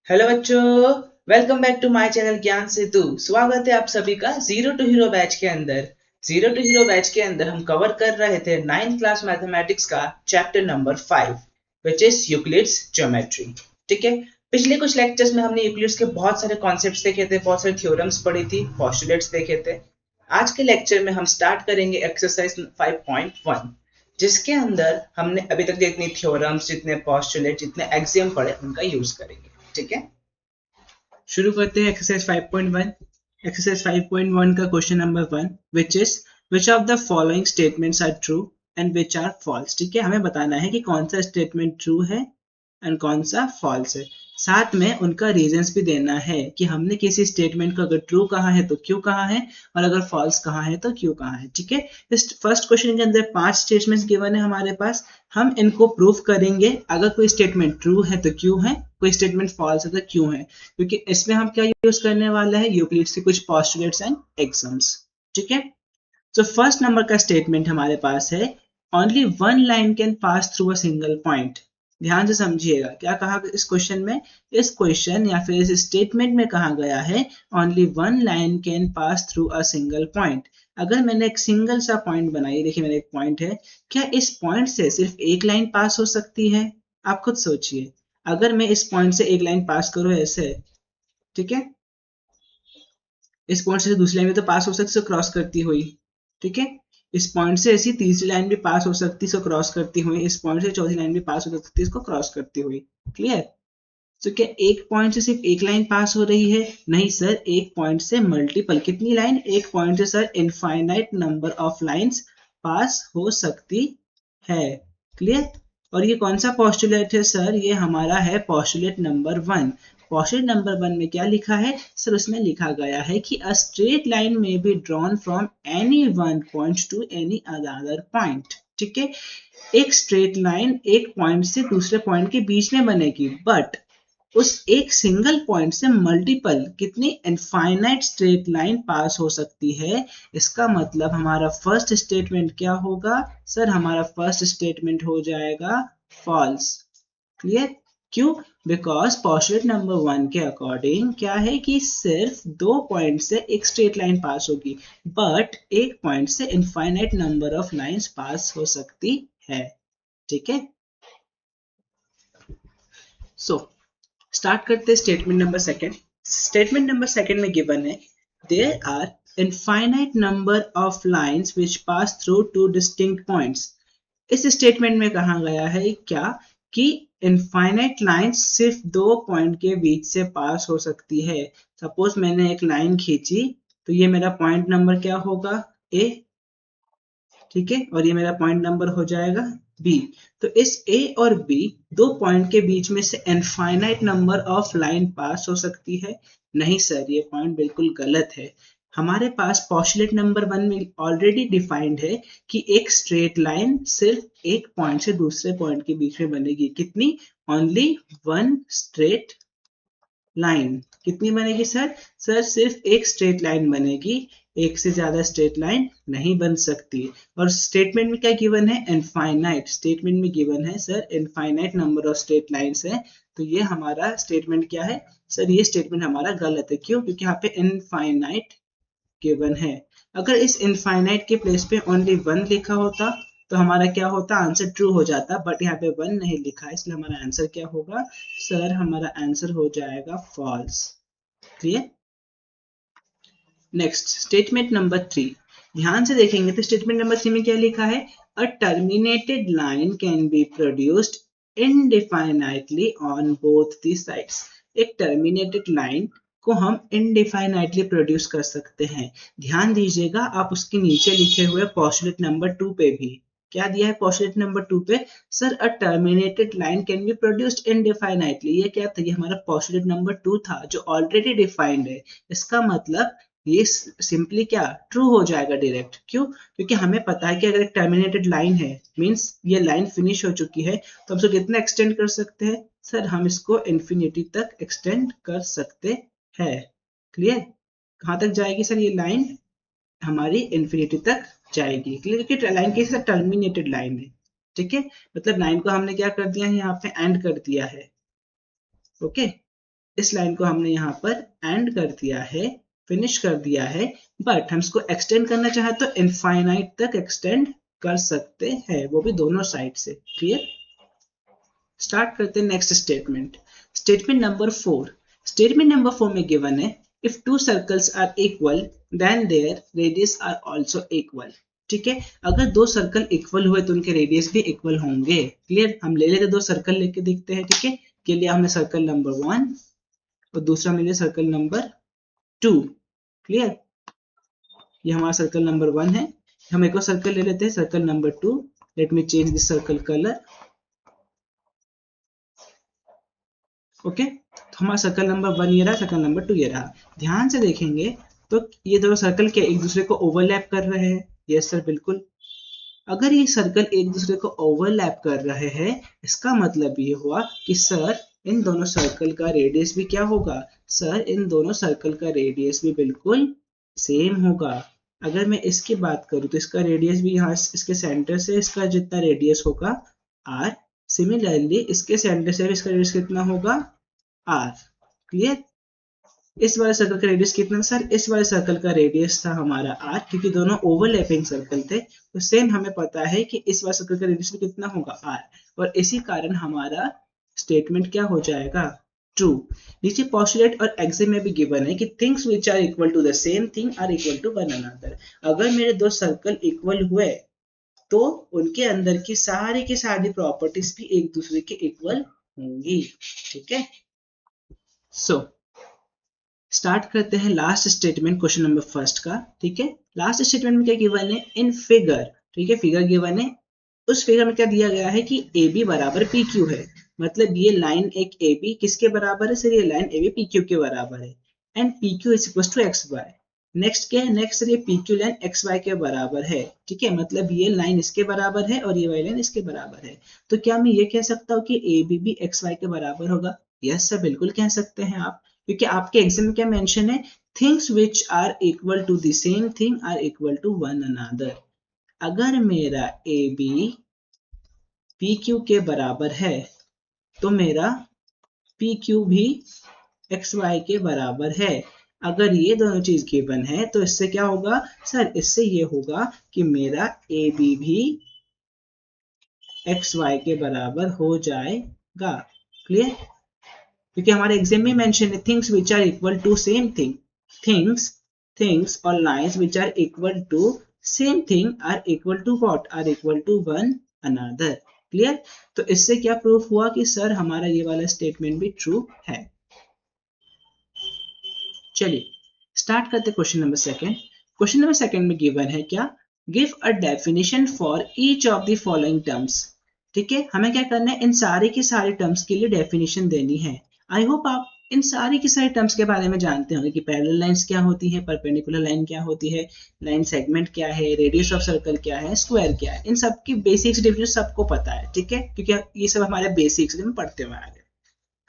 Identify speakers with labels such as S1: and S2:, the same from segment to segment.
S1: Hello बच्चों, welcome back to my channel Gyan Setu. स्वागत है आप सभी का जीरो टू हीरो बैच के अंदर। जीरो टू हीरो बैच के अंदर हम कवर कर रहे थे 9th क्लास मैथमेटिक्स का chapter number 5 which is Euclid's geometry. ठीक है, पिछले कुछ लेक्चर्स में हमने यूक्लिड्स के बहुत सारे कॉन्सेप्ट्स देखे थे, बहुत सारे थ्योरम्स पढ़ी थी, पोस्टुलेट्स देखे थे। आज के लेक्चर में हम स्टार्ट करेंगे एक्सरसाइज 5.1, जिसके अंदर हमने अभी तक जितनी थ्योरम्स, जितने पोस्टुलेट, जितने एक्सियम पढ़े उनका यूज करेंगे। ठीक है, शुरू करते हैं एक्सरसाइज 5.1। एक्सरसाइज 5.1 का question number 1 which is which of the following statements are true and which are false. ठीक है, हमें बताना है कि कौन सा स्टेटमेंट ट्रू है एंड कौन सा फॉल्स है। साथ में उनका रीजंस भी देना है कि हमने किसी स्टेटमेंट को अगर ट्रू कहा है तो क्यों कहा है, और अगर फॉल्स कहा है तो क्यों कहा है। ठीक है, इस फर्स्ट क्वेश्चन के अंदर 5 स्टेटमेंट्स गिवन है हमारे पास। हम इनको प्रूफ करेंगे। अगर कोई स्टेटमेंट ट्रू है तो क्यों है, कोई स्टेटमेंट फॉल्स है तो क्यों है, क्योंकि इसमें हम क्या यूज करने वाले हैं, यूक्लिड्स के कुछ पोस्टुलेट्स एंड एक्सम्स। ठीक है, तो फर्स्ट नंबर का स्टेटमेंट हमारे पास है only one line can pass through a single point. ध्यान से समझिएगा क्या कहा इस क्वेश्चन में। इस क्वेश्चन या फिर इस स्टेटमेंट में कहा गया है only one line can pass through a single point. अगर मैंने एक सिंगल सा पॉइंट बनाई, देखिए मेरा एक पॉइंट है, क्या इस पॉइंट से सिर्फ एक लाइन पास हो सकती है? आप खुद सोचिए। अगर मैं इस पॉइंट से एक लाइन पास करूं ऐसे, ठीक है, इस पॉइंट से दूसरी लाइन भी तो पास हो सकती है क्रॉस करती हुई। ठीक है, इस पॉइंट से ऐसी तीसरी लाइन भी पास हो सकती है क्रॉस करती हुई, इस पॉइंट से चौथी लाइन भी पास हो सकती है इसको क्रॉस करती हुई। क्लियर? तो क्या एक पॉइंट से सिर्फ एक लाइन पास हो रही है? नहीं सर, एक पॉइंट से मल्टीपल, कितनी लाइन? एक पॉइंट से sir infinite number of lines pass हो सकती है। क्लियर? और ये कौन सा पोस्टुलेट है सर? ये हमारा है पोस्टुलेट नंबर 1। पोस्टुलेट नंबर 1 में क्या लिखा है सर? उसमें लिखा गया है कि अ स्ट्रेट लाइन में be drawn from any one point two any other point. ठीक है, एक स्ट्रेट लाइन एक पॉइंट से दूसरे पॉइंट के बीच में बनेगी, बट उस एक सिंगल पॉइंट से मल्टीपल, कितनी इनफाइनाइट स्ट्रेट लाइन पास हो सकती है। इसका मतलब हमारा फर्स्ट स्टेटमेंट क्या होगा सर? हमारा फर्स्ट स्टेटमेंट हो जाएगा फॉल्स। क्लियर? क्यों? बिकॉज पोस्टुलेट नंबर 1 के अकॉर्डिंग क्या है कि सिर्फ दो पॉइंट से एक स्ट्रेट लाइन पास होगी, बट एक पॉइंट से infinite number of lines pass हो सकती है। ठीक है, सो स्टार्ट करते हैं statement number second. Statement number second में गिवन है there are infinite number of lines which pass through two distinct points. इस स्टेटमेंट में कहा गया है क्या कि इनफाइनाइट लाइंस सिर्फ दो पॉइंट के बीच से पास हो सकती है। सपोज मैंने एक लाइन खींची, तो ये मेरा पॉइंट नंबर क्या होगा? ए। ठीक है, और ये मेरा पॉइंट नंबर हो जाएगा बी। तो इस ए और बी दो पॉइंट के बीच में से इनफाइनाइट नंबर ऑफ लाइन पास हो सकती है? नहीं सर, ये पॉइंट बिल्कुल गलत है। हमारे पास पोस्टुलेट नंबर 1 में ऑलरेडी डिफाइंड है कि एक स्ट्रेट लाइन सिर्फ एक पॉइंट से दूसरे पॉइंट के बीच में बनेगी। कितनी? Only one straight line. कितनी बनेगी सर? सर सिर्फ एक स्ट्रेट लाइन बनेगी, एक से ज्यादा स्ट्रेट लाइन नहीं बन सकती। और स्टेटमेंट में क्या गिवन है? इनफाइनाइट। स्टेटमेंट में गिवन है sir infinite number of straight lines है। तो ये हमारा स्टेटमेंट क्या है सर? ये स्टेटमेंट हमारा गलत है। क्यों? क्योंकि यहाँ पे इनफाइनाइट गिवन है। अगर इस इनफाइनाइट के प्लेस पे ओनली वन लिखा होता तो हमारा क्या होता? आंसर ट्रू हो जाता, बट यहाँ पे वन नहीं लिखा है, इसलिए हमारा आंसर क्या होगा सर? हमारा आंसर हो जाएगा false. Clear? Next statement number 3। ध्यान से देखेंगे तो स्टेटमेंट नंबर 3 में क्या लिखा है? A terminated line can be produced indefinitely on both the sides. एक टर्मिनेटेड लाइन को हम इनडिफाइनाइटली प्रोड्यूस कर सकते हैं। ध्यान दीजिएगा, आप उसके नीचे लिखे हुए पोस्टुलेट नंबर 2 पे भी क्या दिया है? पोस्टुलेट नंबर 2 पे sir a terminated line can be produced indefinitely. ये क्या था? ये हमारा पोस्टुलेट नंबर 2 था जो ऑलरेडी डिफाइंड है। इसका मतलब ये सिंपली क्या ट्रू हो जाएगा डायरेक्ट। क्यों? क्योंकि हमें पता है कि अगर एक टर्मिनेटेड लाइन है मींस ये लाइन फिनिश हो चुकी है, तो हम इसको कितना एक्सटेंड कर सकते हैं सर? हम इसको इन्फिनिटी तक एक्सटेंड कर सकते हैं। क्लियर? कहां तक जाएगी सर ये लाइन? हमारी इन्फिनिटी तक जाएगी। क्लियर? क्योंकि लाइन कैसे टर्मिनेटेड लाइन है। ठीक है, मतलब लाइन को हमने क्या कर दिया है? यहाँ पे एंड कर दिया है। ओके, इस लाइन को हमने यहाँ पर एंड कर दिया है, फिनिश कर दिया है, बट हम इसको एक्सटेंड करना चाहे तो इनफाइनाइट तक एक्सटेंड कर सकते हैं, वो भी दोनों साइड से। क्लियर? स्टार्ट करते हैं next statement. Statement number 4। Statement number 4 में गिवन है if two circles are equal then their radius are also equal. ठीक है, अगर दो सर्कल इक्वल हुए तो उनके रेडियस भी इक्वल होंगे। क्लियर? हम ले लेते दो सर्कल लेके देखते हैं। ठीक है, के लिए हमने सर्कल नंबर 1 और दूसरा मिले सर्कल नंबर 2। क्लियर? ये हमारा सर्कल नंबर 1 है। हम एक और सर्कल ले लेते हैं, circle number 2। Let me change this circle colour. Okay, तो हमारा सर्कल नंबर 1 ये रहा, सर्कल नंबर 2 ये रहा। ध्यान से देखेंगे तो ये दोनों सर्कल क्या एक दूसरे को ओवरलैप कर रहे हैं? यस सर, बिल्कुल। अगर ये सर्कल एक दूसरे को ओवरलैप कर रहे हैं, इसका मतलब ये हुआ कि सर इन दोनों सर्कल का रेडियस भी क्या होगा? सर इन दोनों सर्कल का रेडियस भी बिल्कुल सेम होगा। अगर मैं इसकी बात करूं तो इसका रेडियस भी यहाँ इसके सेंटर से इसका जितना रेडियस होगा r, सिमिलरली इसके सेंटर से इसका रेडियस कितना होगा? r। क्लियर? इस वाले सर्कल का रेडियस कितना? सर इस वाले सर्कल का रेडियस था हमारा r, क्योंकि दोनों ओवरलैपिंग सर्कल थे। तो सेम हमें पता है कि इस वाले सर्कल का रेडियस भी कितना होगा? r, और इसी कारण हमारा स्टेटमेंट क्या हो जाएगा? ट्रू। नीचे पोस्टुलेट और एग्जाम में भी गिवन है कि things which are equal to the same thing are equal to one another. अगर मेरे दो सर्कल इक्वल हुए तो उनके अंदर की सारी प्रॉपर्टीज भी एक दूसरे के इक्वल होंगी। ठीक है, सो स्टार्ट करते हैं last statement question number first का। ठीक है, लास्ट स्टेटमेंट में क्या गिवन है? In figure. ठीक है, फिगर गिवन है। उस फिगर में क्या दिया गया है कि ए बी बराबर पी क्यू है। मतलब ये लाइन एक ए बी किसके बराबर है? सर ये line A B P Q के बराबर है। And P Q is equal to X Y. Next क्या है? नेक्स्ट ये P Q line X Y के बराबर है। ठीक है, मतलब ये लाइन इसके बराबर है और ये वाली लाइन इसके बराबर है। तो क्या मैं ये कह सकता हूँ कि ए बी भी एक्स वाई के बराबर होगा? यस सर, बिल्कुल कह सकते हैं आप, क्योंकि आपके एग्जाम में क्या मेंशन है? Things which are equal to the same thing are equal to one another. अगर मेरा ए बी पी क्यू के बराबर है तो मेरा पी क्यू भी एक्स वाई के बराबर है। अगर ये दोनों चीज गिवन है तो इससे क्या होगा? सर इससे ये होगा कि मेरा ए बी भी एक्स वाई के बराबर हो जाएगा। क्लियर? क्योंकि हमारे एग्जाम में मेंशन है things which are equal to same thing. Things और lines which are equal to same thing are equal to what? Are equal to one another. Clear? तो इससे क्या प्रूफ हुआ कि सर हमारा ये वाला स्टेटमेंट भी ट्रू है। चलिए स्टार्ट करते question number second. Question number second में गिवन है क्या? Give a definition for each of the following terms. ठीक है, हमें क्या करना है? इन सारे की सारी टर्म्स के लिए डेफिनेशन देनी है। आई होप आप इन सारी की सारी टर्म्स के बारे में जानते होंगे कि पैरेलल लाइंस क्या होती है, परपेंडिकुलर लाइन क्या होती है, लाइन सेगमेंट क्या है, रेडियस ऑफ सर्कल क्या है, स्क्वायर क्या है। इन सब की बेसिक्स डिफिनेशन सबको पता है। ठीक है, क्योंकि ये सब हमारे बेसिक्स में पढ़ते हुए आ गए।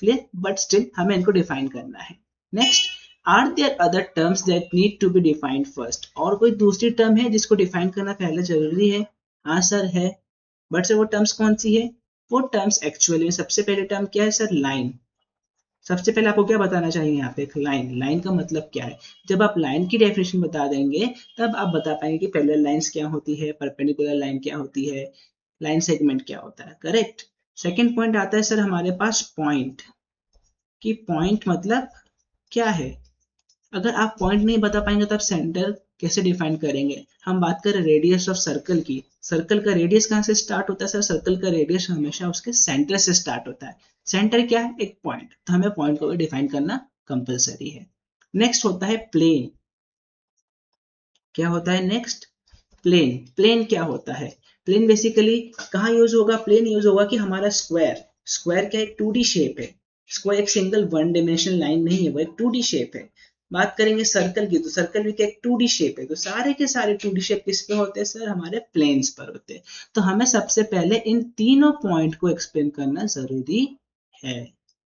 S1: क्लियर? बट स्टिल हमें इनको डिफाइन करना है। Next, are there other terms that need to be defined first? और कोई दूसरी टर्म है जिसको डिफाइन करना पहले जरूरी है? हाँ सर है। बट सर वो टर्म्स कौन सी है? वो टर्म्स एक्चुअली सबसे पहले टर्म क्या है सर? लाइन। सबसे पहले आपको क्या बताना चाहिए यहाँ पे? एक लाइन। लाइन का मतलब क्या है? जब आप लाइन की डेफिनेशन बता देंगे तब आप बता पाएंगे कि पैरेलल लाइंस क्या होती है, परपेंडिकुलर लाइन क्या होती है, लाइन सेगमेंट क्या होता है। करेक्ट। सेकेंड पॉइंट आता है सर हमारे पास पॉइंट। कि पॉइंट मतलब क्या है? अगर आप पॉइंट नहीं बता पाएंगे तो आप सेंटर कैसे डिफाइन करेंगे? हम बात करें रेडियस ऑफ सर्कल की। सर्कल का रेडियस कहाँ से स्टार्ट होता है सर? सर्कल का रेडियस हमेशा उसके सेंटर से स्टार्ट होता है। सेंटर क्या है? एक पॉइंट। तो हमें पॉइंट को भी डिफाइन करना कंपलसरी है। नेक्स्ट होता है प्लेन। क्या होता है नेक्स्ट? प्लेन। प्लेन क्या होता है? प्लेन बेसिकली कहाँ यूज होगा? प्लेन यूज होगा कि हमारा स्क्वायर। स्क्वायर क्या? एक 2D शेप है। स्क्वायर एक सिंगल वन डायमेंशनल लाइन नहीं है, वो एक 2D शेप है। बात करेंगे सर्कल की तो सर्कल भी क्या एक 2D शेप है। तो सारे के सारे 2D शेप किस पे होते हैं सर? हमारे प्लेन्स पर होते हैं। तो हमें सबसे पहले इन तीनों पॉइंट को एक्सप्लेन करना जरूरी है।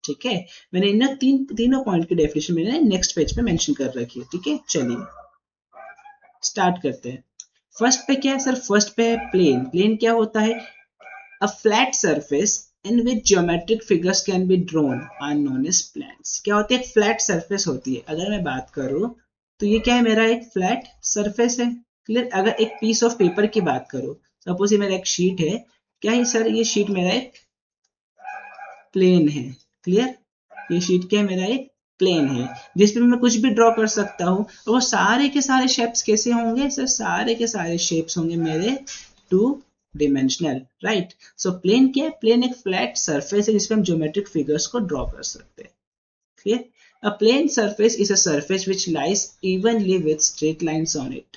S1: ठीक है, मैंने इन तीनों पॉइंट की डेफिनेशन मैंने नेक्स्ट पेज पे मेंशन कर रखी है। ठीक है, चलिए स्टार्ट करते हैं। फर्स्ट पे क्या है सर? फर्स्ट पे है प्लेन। प्लेन क्या होता है? A flat surface in which geometric figures can be drawn are known as planes. क्या होती है? एक फ्लैट सरफेस होती है। अगर मैं बात करूं तो ये क्या है? मेरा एक फ्लैट सरफेस है। क्लियर? अगर एक पीस ऑफ पेपर की बात करूं, सपोज ये मेरा एक शीट है, क्या है सर? ये शीट मेरा एक प्लेन है। क्लियर? ये शीट क्या है? मेरा एक प्लेन है जिसपे मैं कुछ भी ड्रॉ कर सकता हूँ। और वो सारे के सारे शेप्स कैसे होंगे सर? सारे के सारे शेप्स होंगे मेरे two dimensional, right? So plane क्या है? प्लेन एक फ्लैट सरफेस है जिसपे हम ज्योमेट्रिक फिगर्स को ड्रॉ कर सकते हैं। Clear? A plane surface is a surface which lies evenly with straight lines on it.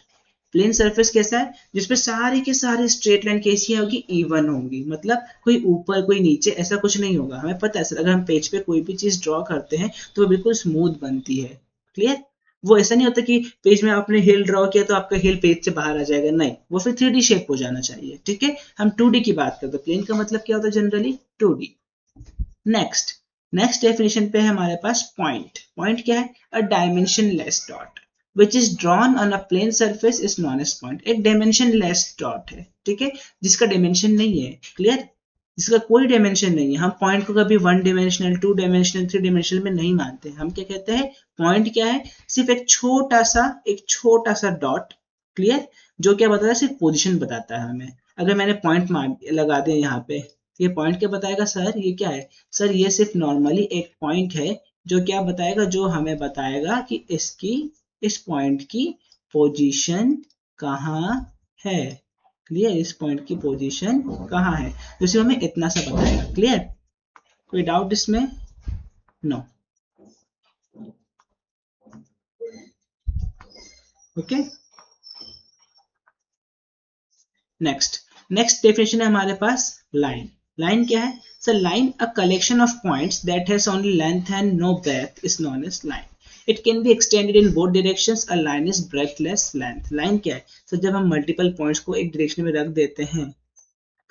S1: Plane surface कैसा है? जिसपे सारे के सारे स्ट्रेट लाइन कैसी होगी? इवन होंगी। मतलब कोई ऊपर कोई नीचे ऐसा कुछ नहीं होगा। हमें पता है सर, अगर हम पेज पे कोई भी चीज ड्रॉ करते हैं तो वो बिल्कुल स्मूथ बनती है। क्लियर? वो ऐसा नहीं होता कि पेज में आपने हिल ड्रॉ किया तो आपका हिल पेज से बाहर आ जाएगा। नहीं, वो फिर 3D शेप हो जाना चाहिए। ठीक है? हम 2D की बात करते हैं। प्लेन का मतलब क्या होता है जनरली? 2D। नेक्स्ट डेफिनेशन पे है हमारे पास पॉइंट। पॉइंट क्या है? A dimensionless dot which is drawn on a plane surface is known as point। एक डायमेंशनलेस डॉट है, ठीक है, जिसका डायमेंशन नहीं है। क्लियर? जिसका कोई डायमेंशन नहीं है। हम पॉइंट को कभी 1 डायमेंशनल, 2 डायमेंशनल, 3 डायमेंशनल में नहीं मानते। हम क्या कहते हैं? पॉइंट क्या है? सिर्फ एक छोटा सा डॉट। क्लियर? जो क्या बताता है? सिर्फ पोजिशन बताता है हमें। अगर मैंने पॉइंट लगा दिया यहाँ पे, ये पॉइंट क्या बताएगा सर? ये क्या है सर? ये सिर्फ नॉर्मली एक पॉइंट है जो क्या बताएगा? जो हमें बताएगा कि इस पॉइंट की पोजीशन कहाँ है। क्लियर? इस पॉइंट की पोजीशन कहाँ है, जैसे हमें इतना सा बताएगा। क्लियर? कोई डाउट इसमें? नो। ओके, नेक्स्ट डेफिनेशन है हमारे पास लाइन। लाइन क्या है sir? Line a collection of points that has only length and no breadth is known as line. It can be extended in both directions. A line is breadthless length. Line क्या है sir? जब हम multiple points को एक direction में रख देते हैं,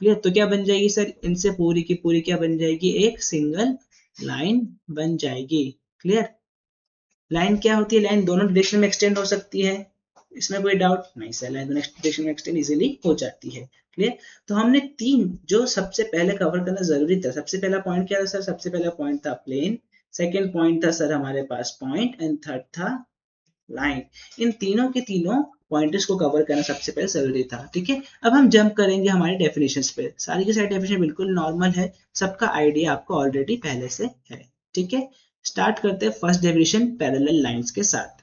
S1: क्लियर, तो क्या बन जाएगी सर? इनसे पूरी की पूरी क्या बन जाएगी? एक सिंगल लाइन बन जाएगी। क्लियर? लाइन क्या होती है? लाइन दोनों डायरेक्शन में एक्सटेंड हो सकती है। इसमें कोई डाउट नहीं सर, लाइन दोनों डायरेक्शन में एक्सटेंड इजीली हो जाती है। क्लियर? तो हमने तीन जो सबसे पहले कवर करना जरूरी था। सबसे पहला पॉइंट क्या था सर? सबसे पहला पॉइंट था प्लेन, सेकेंड पॉइंट था सर हमारे पास पॉइंट, एंड थर्ड था लाइन। इन तीनों के तीनों पॉइंटर्स को कवर करना सबसे पहले जरूरी था। ठीक है? अब हम जंप करेंगे हमारे डेफिनेशंस पे। सारी की सारी डेफिनेशन बिल्कुल नॉर्मल है, सबका आइडिया आपको ऑलरेडी पहले से है। ठीक है? स्टार्ट करते हैं फर्स्ट डेफिनेशन पैरेलल लाइंस के साथ।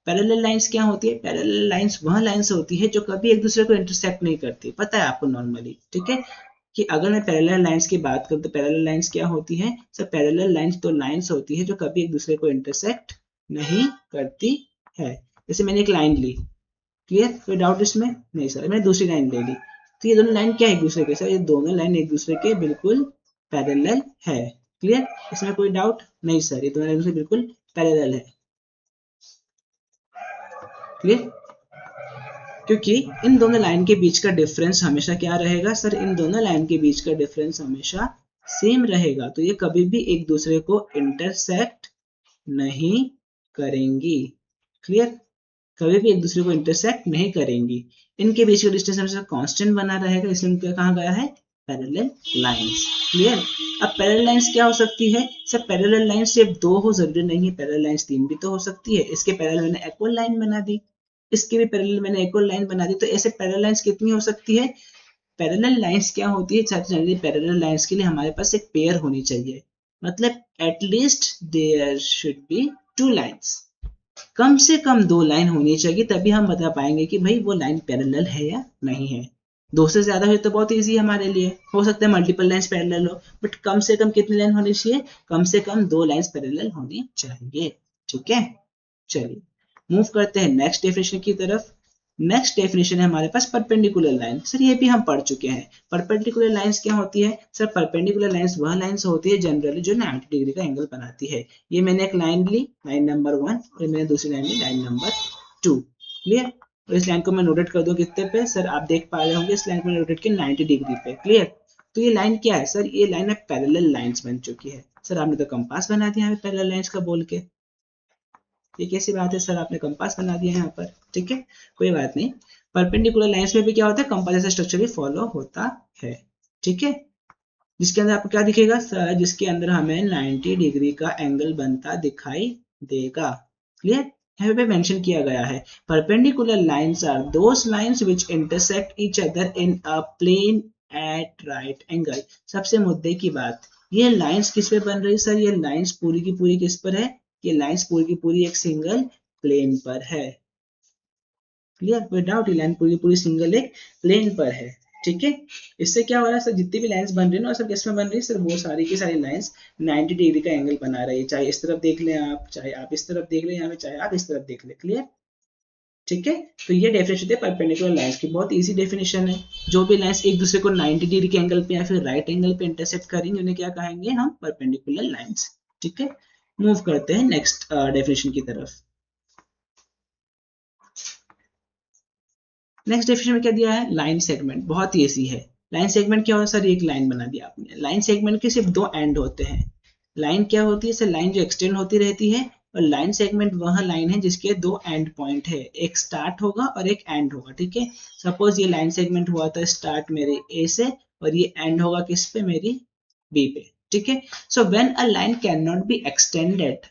S1: पैरेलल लाइंस क्या होती है? पैरेलल लाइंस वह लाइंस होती है जो कभी एक दूसरे को इंटरसेक्ट नहीं करती। पता है आपको नॉर्मली। ठीक है? कि अगर मैं पैरेलल लाइंस की बात करूं तो पैरेलल लाइंस क्या होती है सर? पैरेलल लाइंस तो लाइंस होती है जो कभी एक दूसरे को इंटरसेक्ट नहीं करती है। जैसे मैंने एक लाइन ली, क्लियर? कोई डाउट इसमें? नहीं सर, मैंने दूसरी लाइन ले ली, तो ये दोनों लाइन क्या है एक दूसरे के? सर ये दोनों लाइन एक दूसरे के बिल्कुल पैरेलल है। क्लियर? इसमें कोई डाउट नहीं सर, ये दोनों लाइन से बिल्कुल पैरेलल है। क्लियर? क्योंकि इन दोनों लाइन के बीच का डिफरेंस हमेशा क्या रहेगा सर? इन दोनों लाइन के बीच का डिफरेंस हमेशा सेम रहेगा। तो ये कभी भी एक दूसरे को इंटरसेक्ट नहीं करेंगी। क्लियर? कभी भी एक दूसरे को इंटरसेक्ट नहीं करेंगी। इनके बीच का डिस्टेंस हमेशा कांस्टेंट बना रहेगा, इसलिए इनका कहाँ गया है? Parallel lines. क्लियर? अब पैरेलल लाइंस क्या हो सकती है सर? पैरेलल लाइंस सिर्फ दो हो जरूरी नहीं है, पैरेलल लाइंस तीन भी तो हो सकती है। इसके पैरेलल मैंने एक और लाइन बना दी, इसके भी पैरेलल मैंने एक और लाइन बना दी, तो ऐसे पैरेलल लाइंस कितनी हो सकती है? पैरेलल लाइंस क्या होती है जनरली? पैरेलल लाइंस के लिए हमारे पास एक पेयर होनी चाहिए। मतलब at least there should be two lines. कम से कम दो लाइन होनी चाहिए, तभी हम बता पाएंगे कि भाई वो लाइन पैरेलल है या नहीं है। दो से ज्यादा हो तो बहुत इजी है हमारे लिए, हो सकता है मल्टीपल लाइंस पैरेलल हो, बट कम से कम कितनी लाइन होनी चाहिए? कम से कम दो लाइंस पैरेलल होनी चाहिए। ठीक है? चलिए मूव करते हैं नेक्स्ट डेफिनेशन की तरफ। नेक्स्ट डेफिनेशन है हमारे पास परपेंडिकुलर लाइन। सर ये भी हम पढ़ चुके हैं। परपेंडिकुलर लाइंस क्या होती है सर? परपेंडिकुलर लाइंस वह लाइंस होती है जनरली जो 90 डिग्री का एंगल बनाती है। ये मैंने एक लाइन ली, लाइन नंबर 1, और मैंने दूसरी लाइन ली, लाइन नंबर 2। क्लियर? और इस लाइन को मैं नोटेट कर दूं कितने पे सर? आप देख पा रहे होंगे इस लाइन को मैंने नोटेट किया 90 डिग्री पे। क्लियर? तो ये लाइन क्या है सर? ये लाइन है पैरेलल लाइंस बन चुकी है। सर आपने तो कंपास बना दिया है पैरेलल लाइंस का बोल के। ये कैसी बात है सर? आपने कंपास बना दिया है यहाँ पर। ठीक है, कोई बात नहीं। परपेंडिकुलर लाइंस में भी क्या होता है? कंपास जैसा स्ट्रक्चर भी फॉलो होता है। ठीक है? जिसके अंदर आपको क्या दिखेगा सर, जिसके अंदर हमें 90 डिग्री का एंगल बनता दिखाई देगा। क्लियर, यहाँ पे मेंशन किया गया है perpendicular lines are those lines which intersect each other in a plane at right angle. सबसे मुद्दे की बात, ये लाइंस किस पे बन रही सर, ये लाइंस पूरी की पूरी किस पर है, ये लाइंस पूरी की पूरी एक सिंगल प्लेन पर है। क्लियर, विदाउट ये लाइन पूरी पूरी सिंगल एक प्लेन पर है। ठीक है, इससे क्या हो रहा है सर, जितनी भी लाइंस बन रही है ना सर, किस में बन रही है सर, वो सारी की सारी लाइंस 90 डिग्री का एंगल बना रही है, चाहे इस तरफ देख लें आप, चाहे आप इस तरफ देख लें यहाँ पे, चाहे आप इस तरफ देख लें। क्लियर, ठीक है, तो ये डेफिनेशन है परपेंडिकुलर लाइंस की, बहुत इजी डेफिनेशन है। जो भी लाइंस एक दूसरे को 90 डिग्री के एंगल पे या फिर राइट एंगल पे इंटरसेक्ट करेंगे उन्हें क्या कहेंगे हम, परपेंडिकुलर लाइंस। ठीक है, मूव करते हैं नेक्स्ट डेफिनेशन की तरफ। नेक्स्ट डेफिनेशन में क्या दिया है, लाइन सेगमेंट, बहुत ही ईजी है। लाइन सेगमेंट क्या होता है सर, एक लाइन बना दिया आपने, लाइन सेगमेंट के सिर्फ दो एंड होते हैं। लाइन क्या होती है सर, लाइन जो एक्सटेंड होती रहती है, और लाइन सेगमेंट वह लाइन है जिसके दो एंड पॉइंट है, एक स्टार्ट होगा और एक एंड होगा। ठीक है, सपोज ये लाइन सेगमेंट हुआ था स्टार्ट मेरे ए से, और ये एंड होगा किस पे, मेरी बी पे। ठीक है, so when a line can not be extended,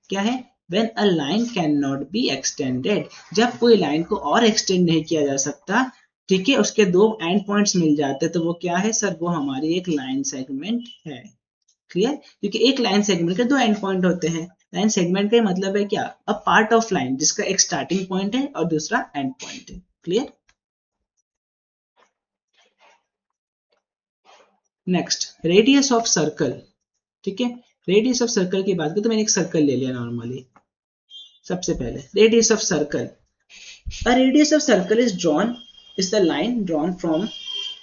S1: क्या है, when a line cannot be extended, जब कोई लाइन को और एक्सटेंड नहीं किया जा सकता, ठीक है, उसके दो एंड पॉइंट्स मिल जाते, तो वो क्या है सर, वो हमारी एक लाइन सेगमेंट है। क्लियर, क्योंकि एक लाइन सेगमेंट के दो एंड पॉइंट होते हैं। लाइन सेगमेंट का मतलब है क्या, अ पार्ट ऑफ लाइन जिसका एक स्टार्टिंग पॉइंट है और दूसरा एंड पॉइंट है। Clear, next radius of circle. ठीक है, रेडियस ऑफ सर्कल की बात करें तो मैंने एक सर्कल ले लिया नॉर्मली। सबसे पहले radius of circle, a radius of circle is the line drawn from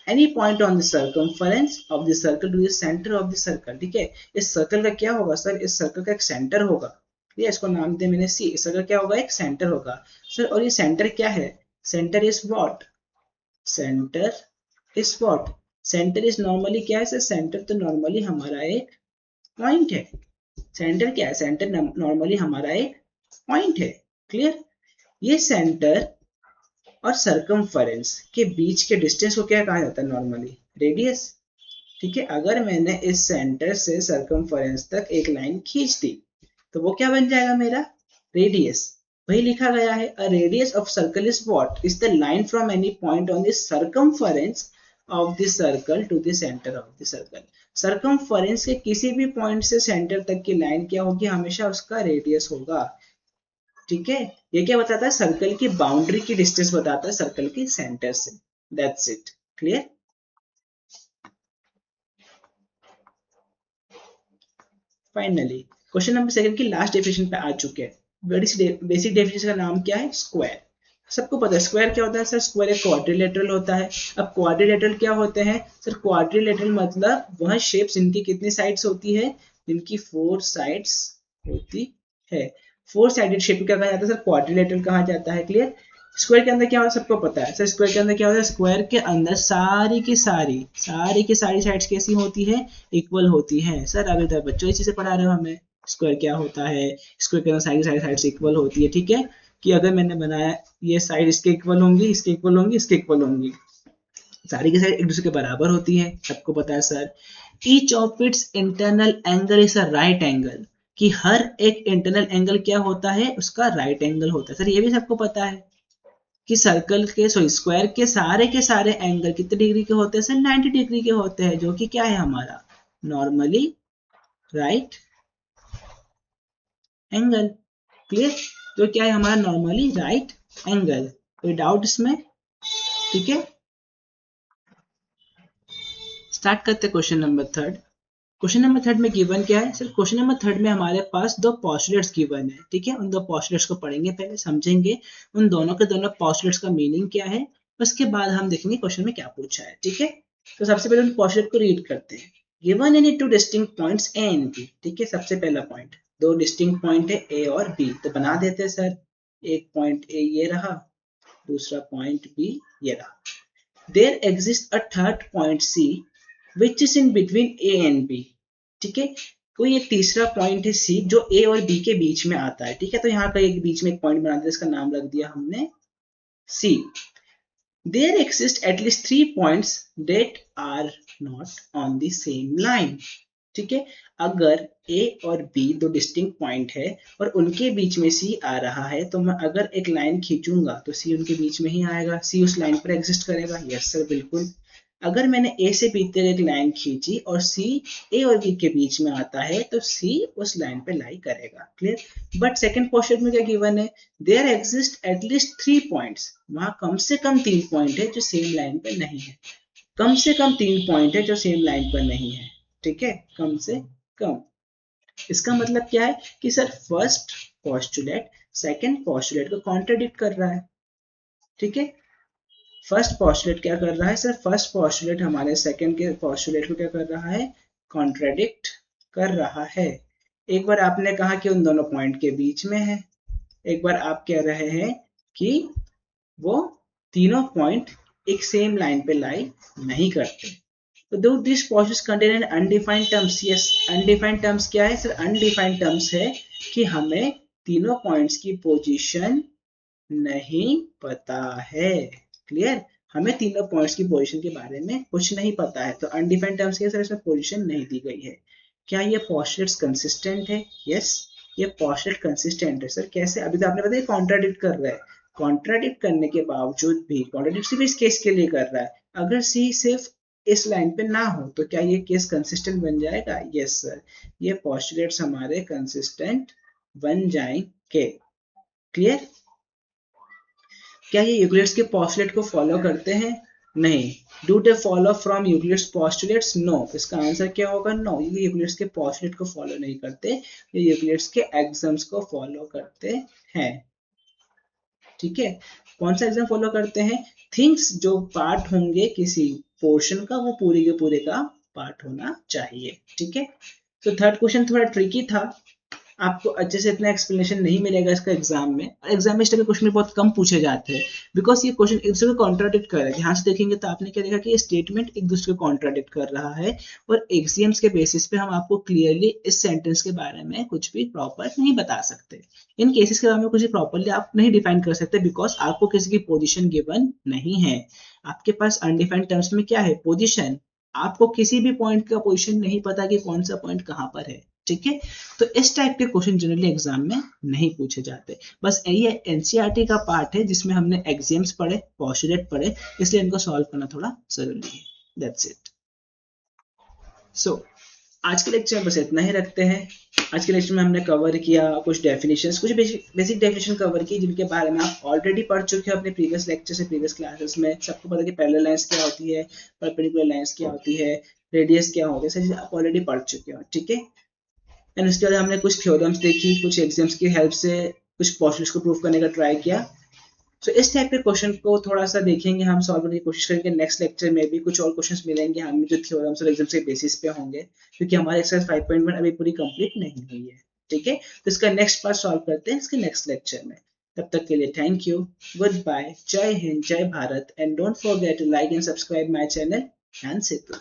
S1: any point on the circumference of the circle to the center of the circle। ठीक है, इस सर्कल का क्या होगा सर, इस सर्कल का एक सेंटर होगा, ये इसको नाम दिया मैंने सी, इस सर्कल क्या होगा, एक सेंटर होगा सर। और ये सेंटर क्या है, centre is what, centre is what, centre is normally क्या है सर, सेंटर तो नॉर्मली हमारा एक पॉइंट है। सेंटर क्या है, सेंटर नॉर्मली हमारा एक पॉइंट है। क्लियर, ये सेंटर और सरकमफेरेंस के बीच के डिस्टेंस को क्या कहा जाता है, नॉर्मली रेडियस। ठीक है, अगर मैंने इस सेंटर से सरकमफेरेंस तक एक लाइन खींच दी तो वो क्या बन जाएगा, मेरा रेडियस। वही लिखा गया है, a radius of circle is what, is the line from any point on the circumference of the circle to the centre of the circle. Circumference के किसी भी पॉइंट से सेंटर तक की लाइन क्या होगी, हमेशा उसका रेडियस होगा। ठीक है, ये क्या बताता है, सर्कल की बाउंड्री की डिस्टेंस बताता है सर्कल के सेंटर से। That's it. Clear, finally question number second की लास्ट डेफिनेशन पे आ चुके हैं। बड़ी बेसिक डेफिनेशन का नाम क्या है, स्क्वायर। सबको पता है स्क्वायर क्या होता है सर, स्क्वायर एक क्वाड्रिलेटरल होता है। अब क्वाड्रिलेटरल क्या होते हैं सर, क्वाड्रिलेटरल मतलब वह शेप्स जिनकी कितनी साइड्स होती है, जिनकी 4 साइड्स होती है। 4 साइडेड शेप क्या कहा जाता है सर, क्वाड्रिलेटरल कहा जाता है। क्लियर, स्क्वायर के अंदर क्या होता है सबको पता है सर, स्क्वायर के अंदर क्या होता है, स्क्वायर के अंदर सारी की सारी साइड्स कैसी होती है, इक्वल होती है। सर अभी तक बच्चों इसी से पढ़ा रहे हो हमें, स्क्वायर क्या होता है, स्क्वायर के अंदर सारी सारी साइड्स इक्वल होती है। ठीक है, कि अगर मैंने बनाया ये साइड इसके इक्वल होंगी, इसके इक्वल होंगी, इसके इक्वल होंगी, सारी की साइड एक दूसरे के बराबर होती है, सबको पता है sir. Each of its internal angle is a right angle, कि हर एक इंटरनल एंगल क्या होता है, उसका राइट एंगल होता है। सर ये भी सबको पता है कि सर्कल के सॉरी स्क्वायर के सारे एंगल कितने डिग्री के होते हैं सर, 90 डिग्री के होते हैं, जो कि क्या है हमारा नॉर्मली राइट एंगल। क्लियर, तो क्या है हमारा नॉर्मली राइट एंगल, कोई डाउट इसमें। ठीक है, स्टार्ट करते हैं question number third. Question number third में गिवन क्या है सर, क्वेश्चन नंबर थर्ड में हमारे पास दो पोस्टुलेट्स गिवन है। ठीक है, उन दो पोस्टुलेट्स को पढ़ेंगे, पहले समझेंगे उन दोनों के दोनों पोस्टुलेट्स का मीनिंग क्या है, उसके बाद हम देखेंगे क्वेश्चन में क्या पूछा है। ठीक है, तो सबसे पहले उन पोस्टुलेट को रीड करते हैं। Given any two distinct points A and B. ठीक है, सबसे पहला पॉइंट, दो डिस्टिंक्ट पॉइंट है ए और बी, तो बना देते हैं सर। एक पॉइंट ए ये रहा, दूसरा पॉइंट बी ये रहा। There exist a third point C which is in between A and B. ठीक है, कोई एक तीसरा पॉइंट है सी जो ए और बी के बीच में आता है। ठीक है, तो यहाँ का एक बीच में एक पॉइंट बना दिया, इसका नाम रख दिया हमने C. There exist at least 3 points that are not on the same line. ठीक है, अगर ए और बी दो डिस्टिंक्ट पॉइंट है और उनके बीच में सी आ रहा है, तो मैं अगर एक लाइन खींचूंगा तो सी उनके बीच में ही आएगा, सी उस लाइन पर एग्जिस्ट करेगा। यस सर, बिल्कुल। अगर मैंने ए से बी तक एक लाइन खींची और सी ए और बी के बीच में आता है, तो सी उस लाइन पे लाई करेगा। क्लियर। बट सेकंड क्वेश्चन में क्या गिवन है, देयर एग्जिस्ट एटलीस्ट 3 पॉइंट्स, वहां कम से कम 3 पॉइंट है जो सेम लाइन पे नहीं है। कम से कम 3 पॉइंट है जो सेम लाइन पर नहीं है। ठीक है, कम से कम। इसका मतलब क्या है कि sir first postulate second postulate को कॉन्ट्रडिक्ट कर रहा है। ठीक है, फर्स्ट पोस्टुलेट क्या कर रहा है सर, फर्स्ट पोस्टुलेट हमारे सेकंड के पोस्टुलेट को क्या कर रहा है, कॉन्ट्रडिक्ट कर रहा है। एक बार आपने कहा कि उन दोनों पॉइंट के बीच में है, एक बार आप कह रहे हैं कि वो तीनों पॉइंट एक सेम लाइन पे लाई नहीं करते। तो do this process contain an undefined terms. Yes, undefined terms क्या है सर, अनडिफाइंड टर्म्स है कि हमें तीनों पॉइंट्स की पोजीशन नहीं पता है। क्लियर, हमें तीनों पॉइंट्स की पोजीशन के बारे में कुछ नहीं पता है, तो अनडिफाइंड टर्म्स के सर इसमें पोजीशन नहीं दी गई है। क्या ये पोस्टुलेट्स कंसिस्टेंट है? यस, ये पोस्टुलेट कंसिस्टेंट है। सर कैसे? अभी तो आपने बताया कॉन्ट्राडिक्ट कर रहा है, कॉन्ट्राडिक्ट करने के बावजूद भी, कॉन्ट्राडिक्ट सिर्फ इस केस के लिए कर रहा है, अगर सी सिर्फ इस लाइन पे ना हो तो क्या ये केस कंसिस्टेंट बन जाएगा? यस सर, ये पोस्टुलेट्स हमारे कंसिस्टेंट बन जाएंगे। क्लियर। क्या ये यूक्लिड्स के पोस्टुलेट को फॉलो करते हैं? नहीं। Do they follow from Euclid's postulates? No. इसका आंसर क्या होगा? नो, ये यूक्लिड्स के पोस्टुलेट को फॉलो नहीं करते, ये यूक्लिड्स के एक्सम्स को फॉलो करते हैं। ठीक है, कौन सा एग्जाम फॉलो करते हैं? थिंग्स जो पार्ट होंगे किसी पोर्शन का, वो पूरे के पूरे का पार्ट होना चाहिए। ठीक है, तो थर्ड क्वेश्चन थोड़ा ट्रिकी था, आपको अच्छे से इतना एक्सप्लेनेशन नहीं मिलेगा इसका एग्जाम में। एग्जाम में इस टाइप के क्वेश्चन बहुत कम पूछे जाते हैं, बिकॉज ये क्वेश्चन एक दूसरे को कॉन्ट्राडिक्ट कर रहा है। ध्यान से देखेंगे तो आपने क्या देखा कि ये स्टेटमेंट एक दूसरे को कॉन्ट्राडिक्ट कर रहा है, और एक्सियम्स के बेसिस पे हम आपको क्लियरली इस सेंटेंस के बारे में कुछ भी प्रॉपर नहीं बता सकते। इन केसेस के बारे में कुछ भी प्रॉपरली आप नहीं डिफाइन कर सकते, बिकॉज आपको किसी की पोजिशन गिवन नहीं है। आपके पास अनडिफाइंड टर्म्स में क्या है? पोजिशन। आपको किसी भी पॉइंट का पोजिशन नहीं पता कि कौन सा पॉइंट कहाँ पर है। ठीक है, तो इस टाइप के क्वेश्चन जनरली एग्जाम में नहीं पूछे जाते। बस ये एनसीईआरटी का पार्ट है जिसमें हमने एक्सियम्स पढ़े, पोस्टुलेट पढ़े, इसलिए इनको सॉल्व करना थोड़ा जरूरी है। That's it. सो आज के लेक्चर में बस इतना ही रखते हैं। आज के लेक्चर में हमने कवर किया कुछ डेफिनेशंस, कुछ बेसिक डेफिनेशन कवर की, जिनके बारे में आप ऑलरेडी पढ़ चुके हो अपने प्रीवियस लेक्चर से, प्रीवियस क्लासेस में। सबको पता है कि पैरेलल लाइंस क्या होती है, परपेंडिकुलर लाइंस क्या होती है, रेडियस क्या होती है, सब आप ऑलरेडी पढ़ चुके हो। ठीक है, एंड उसके बाद हमने कुछ थ्योरम्स देखी, कुछ एग्जाम्स की हेल्प से कुछ पोस्टुलेट्स को प्रूव करने का ट्राई किया। तो इस टाइप के क्वेश्चन को थोड़ा सा देखेंगे, हम सॉल्व करने की कोशिश करेंगे। नेक्स्ट लेक्चर में भी कुछ और क्वेश्चंस मिलेंगे हमें जो थ्योरम्स और एग्जाम्स के बेसिस पे होंगे, क्योंकि हमारे एक्सरसाइज 5.1 अभी पूरी कंप्लीट नहीं हुई है। ठीक है, तो इसका नेक्स्ट पार्ट सॉल्व करते हैं इसके नेक्स्ट लेक्चर में। तब तक के लिए थैंक यू, गुड बाय, जय हिंद, जय Bharat, and don't forget to like and subscribe my channel Gyan Setu.